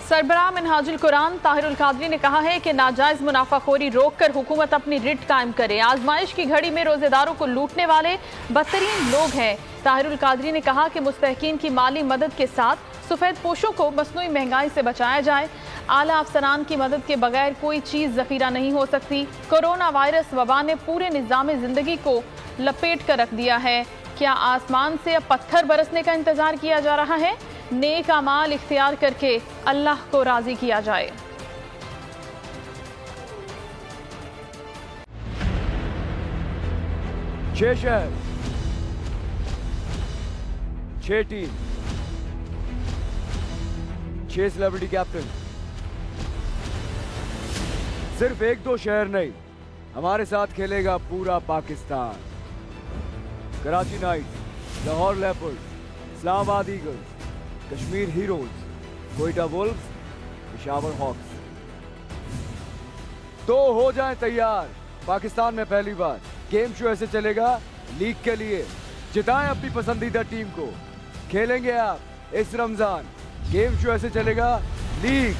सरबराह मिनहाजुल कुरान ताहिरुल कादरी ने कहा है कि नाजायज मुनाफाखोरी रोककर हुकूमत अपनी रिट कायम करे। आजमाइश की घड़ी में रोजेदारों को लूटने वाले बदतरीन लोग हैं। ताहिरुल कादरी ने कहा कि मुस्तहकीन की माली मदद के साथ सफेद पोशों को मसनूई महंगाई से बचाया जाए। आला अफसरान की मदद के बगैर कोई चीज़ ज़ख़ीरा नहीं हो सकती। कोरोना वायरस वबा ने पूरे निज़ाम ज़िंदगी को लपेट कर रख दिया है। क्या आसमान से अब पत्थर बरसने का इंतजार किया जा रहा है? नेक अमाल इख्तियार करके अल्लाह को राजी किया जाए। छह शहर, 6 टीम, 6 सेलिब्रिटी कैप्टन। सिर्फ 1-2 शहर नहीं, हमारे साथ खेलेगा पूरा Pakistan. Karachi knights, Lahore leopards, Islamabad eagles, Kashmir heroes, Quetta wolves, Peshawar hawks. तो हो जाएं तैयार। पाकिस्तान में पहली बार गेम शो ऐसे चलेगा लीग के लिए। जिताएं अपनी पसंदीदा टीम को। खेलेंगे आप इस रमजान। गेम शो ऐसे चलेगा लीग।